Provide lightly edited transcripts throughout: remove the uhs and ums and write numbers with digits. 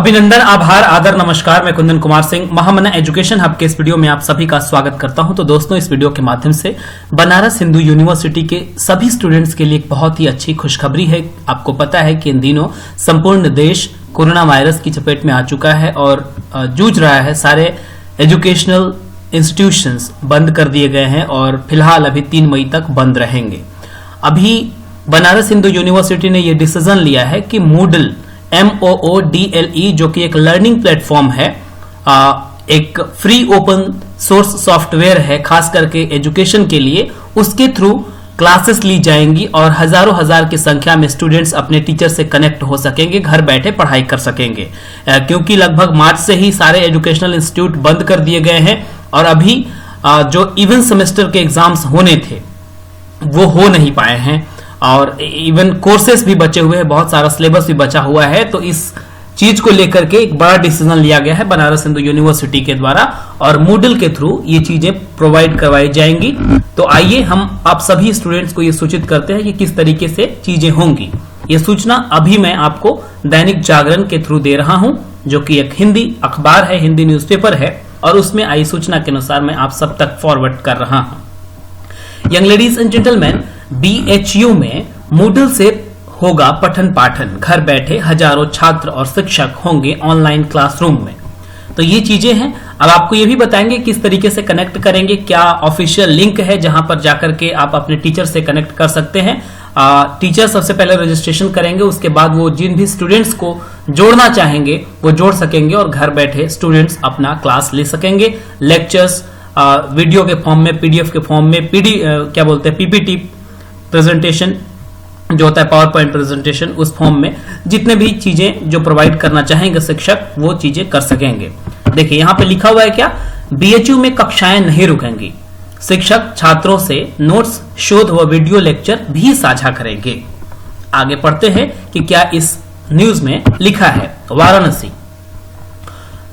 अभिनंदन, आभार, आदर, नमस्कार। मैं कुंदन कुमार सिंह महामना एजुकेशन हब के इस वीडियो में आप सभी का स्वागत करता हूं। तो दोस्तों, इस वीडियो के माध्यम से बनारस हिंदू यूनिवर्सिटी के सभी स्टूडेंट्स के लिए एक बहुत ही अच्छी खुशखबरी है। आपको पता है कि इन दिनों संपूर्ण देश कोरोना वायरस की चपेट में आ चुका है और जूझ रहा है। सारे एजुकेशनल इंस्टीट्यूशंस बंद कर दिए गए हैं और फिलहाल अभी 3 मई तक बंद रहेंगे। अभी बनारस हिंदू यूनिवर्सिटी ने यह डिसीजन लिया है कि मूडल MOODLE जो कि एक लर्निंग प्लेटफॉर्म है, एक फ्री ओपन सोर्स सॉफ्टवेयर है खास करके एजुकेशन के लिए, उसके थ्रू क्लासेस ली जाएंगी और हजारों हजार की संख्या में स्टूडेंट्स अपने टीचर से कनेक्ट हो सकेंगे, घर बैठे पढ़ाई कर सकेंगे। क्योंकि लगभग मार्च से ही सारे एजुकेशनल इंस्टीट्यूट बंद कर दिए गए हैं और अभी जो इवन सेमेस्टर के एग्जाम्स होने थे वो हो नहीं पाए हैं और इवन कोर्सेस भी बचे हुए हैं, बहुत सारा सिलेबस भी बचा हुआ है। तो इस चीज को लेकर के एक बड़ा डिसीजन लिया गया है बनारस हिंदू यूनिवर्सिटी के द्वारा और मूडल के थ्रू ये चीजें प्रोवाइड करवाई जाएंगी। तो आइए हम आप सभी स्टूडेंट्स को ये सूचित करते हैं कि किस तरीके से चीजें होंगी। ये सूचना अभी मैं आपको दैनिक जागरण के थ्रू दे रहा हूं, जो कि एक हिंदी अखबार है, हिंदी न्यूज़पेपर है, और उसमें आई सूचना के अनुसार मैं आप सब तक फॉरवर्ड कर रहा हूं। Young ladies and gentleman, BHU में मूडल से होगा पठन पाठन। घर बैठे हजारों छात्र और शिक्षक होंगे ऑनलाइन क्लासरूम में। तो ये चीजें हैं। अब आपको ये भी बताएंगे किस तरीके से कनेक्ट करेंगे, क्या ऑफिशियल लिंक है जहां पर जाकर के आप अपने टीचर से कनेक्ट कर सकते हैं। टीचर सबसे पहले रजिस्ट्रेशन करेंगे, उसके बाद वो जिन भी स्टूडेंट्स को जोड़ना चाहेंगे वो जोड़ सकेंगे और घर बैठे स्टूडेंट्स अपना क्लास ले सकेंगे। लेक्चर्स वीडियो के फॉर्म में, PDF के फॉर्म में, PPT प्रेजेंटेशन जो होता है, पावर पॉइंट प्रेजेंटेशन, उस फॉर्म में जितने भी चीजें जो प्रोवाइड करना चाहेंगे शिक्षक वो चीजें कर सकेंगे। देखिए यहां पे लिखा हुआ है क्या, BHU में कक्षाएं नहीं रुकेंगी, शिक्षक छात्रों से नोट्स, शोध व वीडियो लेक्चर भी साझा करेंगे। आगे पढ़ते हैं कि क्या इस न्यूज में लिखा है। वाराणसी,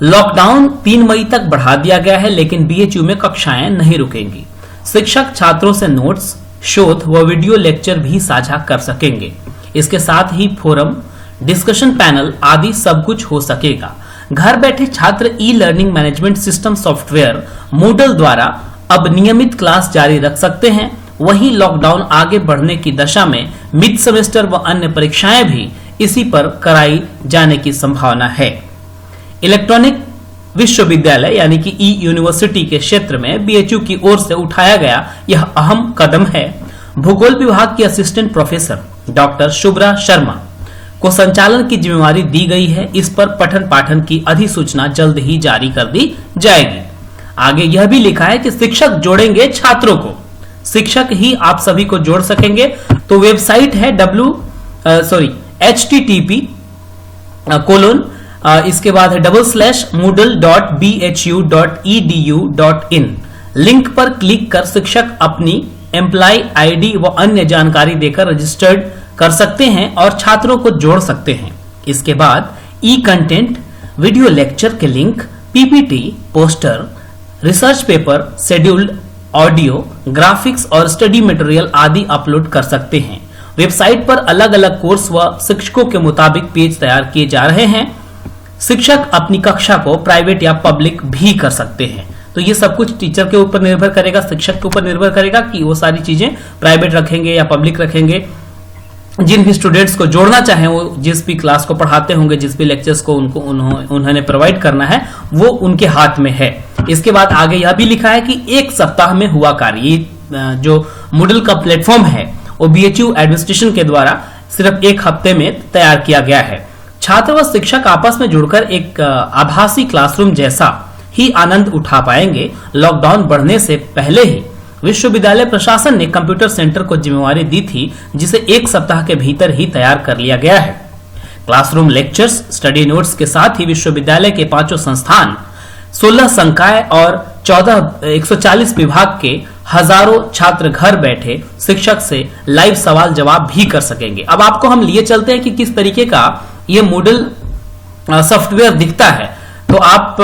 लॉकडाउन 3 मई तक बढ़ा दिया गया है लेकिन BHU में कक्षाएं नहीं रुकेंगी। शिक्षक छात्रों से नोट्स, शोध व वीडियो लेक्चर भी साझा कर सकेंगे। इसके साथ ही फोरम, डिस्कशन पैनल आदि सब कुछ हो सकेगा। घर बैठे छात्र e learning management system software Moodle द्वारा अब नियमित क्लास जारी रख सकते हैं। वहीं लॉकडाउन आगे बढ़ने की दशा में मिड सेमेस्टर व अन्य परीक्षाएं भी इसी पर कराई जाने की संभावना है। इलेक्ट्रॉनिक विश्वविद्यालय यानी कि ई यूनिवर्सिटी के क्षेत्र में BHU की ओर से उठाया गया यह अहम कदम है। भूगोल विभाग की assistant professor doctor Shubhra Sharma को संचालन की जिम्मेवारी दी गई है। इस पर पठन पाठन की अधिसूचना जल्द ही जारी कर दी जाएगी। आगे यह भी लिखा है कि शिक्षक जोड़ेंगे छात्रों को, शिक्षक ही आप सभी को जोड़ सकेंगे। तो वेबसाइट है http: इसके बाद है /moodle.bhu.edu.in। लिंक पर क्लिक कर शिक्षक अपनी एम्प्लॉय ID व अन्य जानकारी देकर रजिस्टर्ड कर सकते हैं और छात्रों को जोड़ सकते हैं। इसके बाद ई कंटेंट, वीडियो लेक्चर के link, PPT, poster, research paper, scheduled audio, graphics और स्टडी मटेरियल आदि अपलोड कर सकते हैं। वेबसाइट पर अलग अलग कोर्स व शिक्षकों के मुताबिक पेज तैयार किए जा रहे हैं। शिक्षक अपनी कक्षा को प्राइवेट या पब्लिक भी कर सकते हैं। तो ये सब कुछ टीचर के ऊपर निर्भर करेगा, शिक्षक के ऊपर निर्भर करेगा कि वो सारी चीजें प्राइवेट रखेंगे या पब्लिक रखेंगे। जिन भी स्टूडेंट्स को जोड़ना चाहें, वो जिस भी क्लास को पढ़ाते होंगे, जिस भी लेक्चर्स को उन्होंने प्रोवाइड करना है, वो उनके हाथ में है। इसके बाद आगे यह भी लिखा है कि 1 सप्ताह में हुआ कार्य। जो मूडल का प्लेटफॉर्म है वो BHU एडमिनिस्ट्रेशन के द्वारा सिर्फ 1 हफ्ते में तैयार किया गया है। छात्र व शिक्षक आपस में जुड़कर एक आभासी क्लासरूम जैसा ही आनंद उठा पाएंगे। लॉकडाउन बढ़ने से पहले ही विश्वविद्यालय प्रशासन ने कंप्यूटर सेंटर को जिम्मेवारी दी थी, जिसे 1 सप्ताह के भीतर ही तैयार कर लिया गया है। क्लासरूम लेक्चर्स, स्टडी नोट्स के साथ ही विश्वविद्यालय के 5 संस्थान, 16 संकाय और 140 विभाग के हजारों छात्र घर बैठे शिक्षक से लाइव सवाल जवाब भी कर सकेंगे। अब आपको हम लिए चलते हैं कि किस तरीके का ये मूडल सॉफ्टवेयर दिखता है। तो आप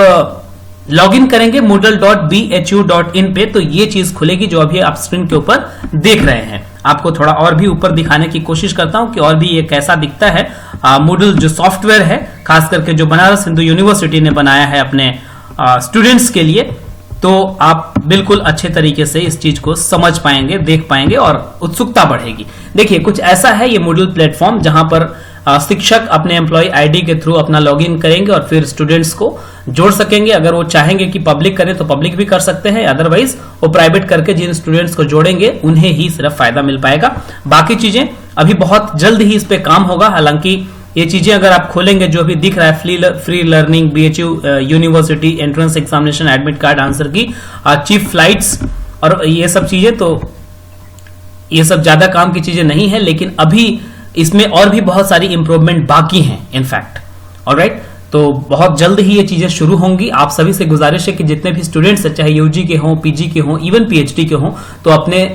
लॉगिन करेंगे moodle.bhu.in पे, तो ये चीज खुलेगी जो अभी आप स्क्रीन के ऊपर देख रहे हैं। आपको थोड़ा और भी ऊपर दिखाने की कोशिश करता हूं कि और भी ये कैसा दिखता है। मूडल जो सॉफ्टवेयर है, खास करके जो बनारस हिंदू यूनिवर्सिटी ने बनाया है अपने स्टूडेंट्स के लिए, तो आप बिल्कुल अच्छे तरीके से इस चीज को समझ पाएंगे, देख पाएंगे और उत्सुकता बढ़ेगी। देखिए, कुछ ऐसा है ये मूडल प्लेटफॉर्म जहां पर शिक्षक अपने एम्प्लॉय आईडी के थ्रू अपना लॉगिन करेंगे और फिर स्टूडेंट्स को जोड़ सकेंगे। अगर वो चाहेंगे कि पब्लिक करें तो पब्लिक भी कर सकते हैं, अदरवाइज वो प्राइवेट करके जिन स्टूडेंट्स को जोड़ेंगे उन्हें ही सिर्फ फायदा मिल पाएगा। बाकी चीजें अभी बहुत जल्द ही इस पे काम होगा। हालांकि ये चीजें अगर आप खोलेंगे, जो भी दिख रहा है free learning, BHU university entrance examination, admit card, answer की, चीफ फ्लाइट्स और ये सब चीजें, तो ये सब ज्यादा काम की चीजें नहीं है, लेकिन अभी इसमें और भी बहुत सारी इंप्रूवमेंट बाकी हैं इनफैक्ट। ऑलराइट, तो बहुत जल्द ही ये चीजें शुरू होंगी। आप सभी से गुजारिश है कि जितने भी स्टूडेंट्स हैं, चाहे UG के हों, PG के हों, इवन PhD के हों, तो अपने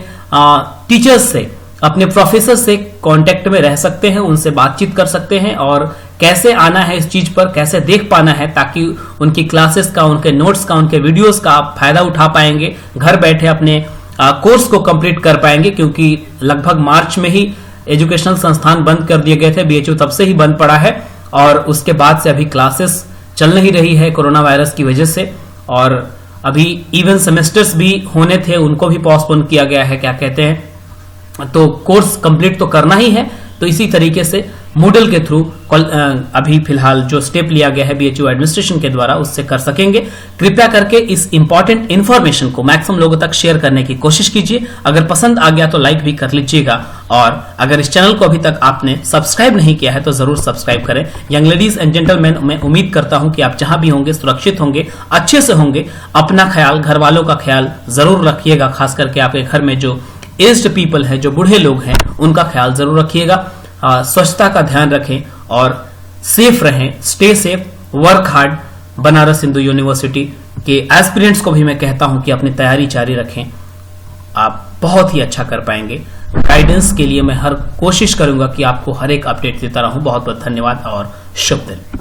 टीचर्स से, अपने प्रोफेसर से कांटेक्ट में रह सकते हैं, उनसे बातचीत कर सकते हैं और कैसे आना है इस चीज पर, कैसे देख पाना है, ताकि उनकी क्लासेस का, उनके नोट्स का, उनके वीडियोस का आप फायदा उठा पाएंगे, घर बैठे अपने कोर्स को कंप्लीट कर पाएंगे। क्योंकि लगभग मार्च में ही एजुकेशनल संस्थान बंद कर दिए गए थे, BHU तब से ही बंद पड़ा है और उसके बाद से अभी क्लासेस चल नहीं रही है कोरोना वायरस की वजह से। और अभी इवन सेमेस्टर्स भी होने थे, उनको भी पोस्टपोन किया गया है, क्या कहते हैं, तो कोर्स कंप्लीट तो करना ही है। तो इसी तरीके से मूडल के थ्रू अभी फिलहाल जो स्टेप लिया गया है BHU एडमिनिस्ट्रेशन के द्वारा, उससे कर सकेंगे। कृपया करके इस इंपॉर्टेंट इंफॉर्मेशन को मैक्सिमम लोगों तक शेयर करने की कोशिश कीजिए। अगर पसंद आ गया तो लाइक भी कर लीजिएगा और अगर इस चैनल को अभी तक आपने सब्सक्राइब नहीं किया है तो जरूर सब्सक्राइब करें। यंग लेडीज एंड जेंटलमैन, मैं उम्मीद करता हूं कि आप जहां भी होंगे सुरक्षित होंगे, अच्छे से होंगे। अपना ख्याल, घर वालों का ख्याल जरूर रखिएगा, खास करके आपके घर में जो एज्ड पीपल है, जो बूढ़े लोग हैं, उनका ख्याल जरूर रखिएगा। स्वच्छता का ध्यान रखें और सेफ रहें, stay safe, work hard. Banaras Hindu university के एस्पिरेंट्स को भी मैं कहता हूं कि अपनी तैयारी जारी रखें, आप बहुत ही अच्छा कर पाएंगे। गाइडेंस के लिए मैं हर कोशिश करूंगा कि आपको हर एक अपडेट देता रहूं। बहुत बहुत धन्यवाद और शुभ दिन।